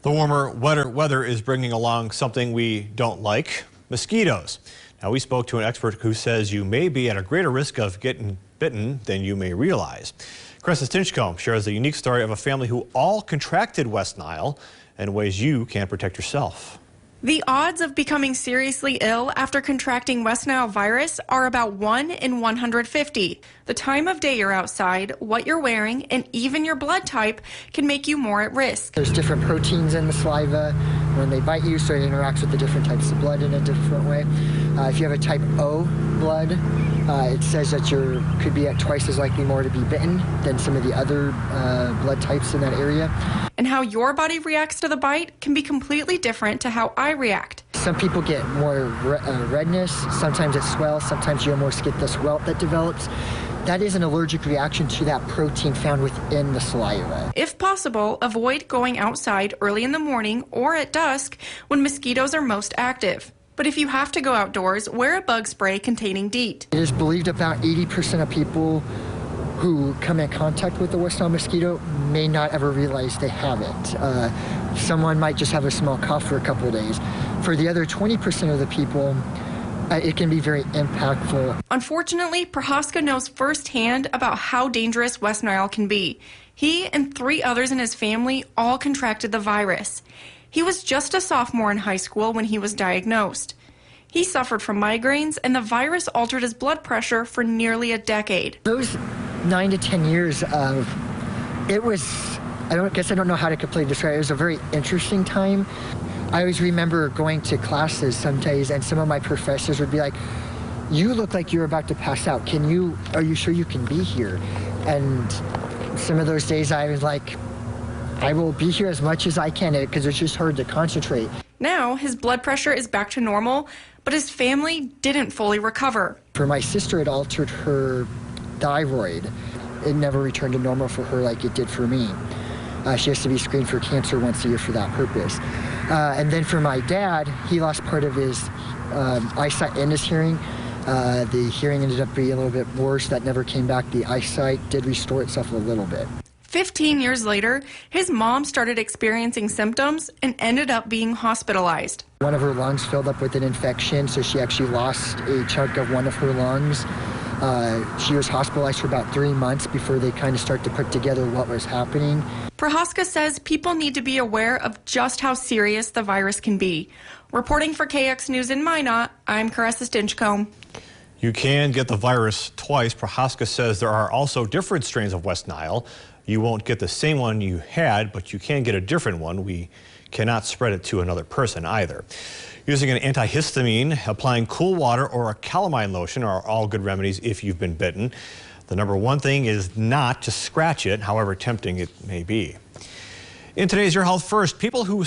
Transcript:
The warmer, wetter weather is bringing along something we don't like, mosquitoes. Now, we spoke to an expert who says you may be at a greater risk of getting bitten than you may realize. Carissa Stinchcomb shares the unique story of a family who all contracted West Nile and ways you can protect yourself. The odds of becoming seriously ill after contracting West Nile virus are about 1 in 150. The time of day you're outside, what you're wearing, and even your blood type can make you more at risk. There's different proteins in the saliva when they bite you, so it interacts with the different types of blood in a different way. If you have a type O blood, it says that you could be at twice as likely more to be bitten than some of the other blood types in that area. And how your body reacts to the bite can be completely different to how I react. Some people get more redness, sometimes it swells, sometimes you almost get this welt that develops. That is an allergic reaction to that protein found within the saliva. If possible, avoid going outside early in the morning or at dusk when mosquitoes are most active. But if you have to go outdoors, wear a bug spray containing DEET. It is believed about 80% of people who come in contact with the West Nile mosquito may not ever realize they have it. Someone might just have a small cough for a couple of days. For the other 20% of the people, it can be very impactful. Unfortunately, Prohaska knows firsthand about how dangerous West Nile can be. He and 3 others in his family all contracted the virus. He was just a sophomore in high school when he was diagnosed. He suffered from migraines, and the virus altered his blood pressure for nearly a decade. Those 9 to 10 years of it was, I don't know how to completely describe it. It was a very interesting time. I always remember going to classes some days, and some of my professors would be like, "You look like you're about to pass out. Are you sure you can be here?" And some of those days I was like, I will be here as much as I can because it's just hard to concentrate. Now his blood pressure is back to normal, but his family didn't fully recover. For my sister, it altered her thyroid. It never returned to normal for her like it did for me. She has to be screened for cancer once a year for that purpose. And then for my dad, he lost part of his eyesight and his hearing. The hearing ended up being a little bit worse. That never came back. The eyesight did restore itself a little bit. 15 years later, his mom started experiencing symptoms and ended up being hospitalized. One of her lungs filled up with an infection, so she actually lost a chunk of one of her lungs. She was hospitalized for about 3 months before they kind of start to put together what was happening. Prohaska says people need to be aware of just how serious the virus can be. Reporting for KX News in Minot, I'm Carissa Stinchcomb. You can get the virus twice. Prohaska says there are also different strains of West Nile. You won't get the same one you had, but you can get a different one. We cannot spread it to another person either. Using an antihistamine, applying cool water, or a calamine lotion are all good remedies if you've been bitten. The number one thing is not to scratch it, however tempting it may be. In today's Your Health First, people who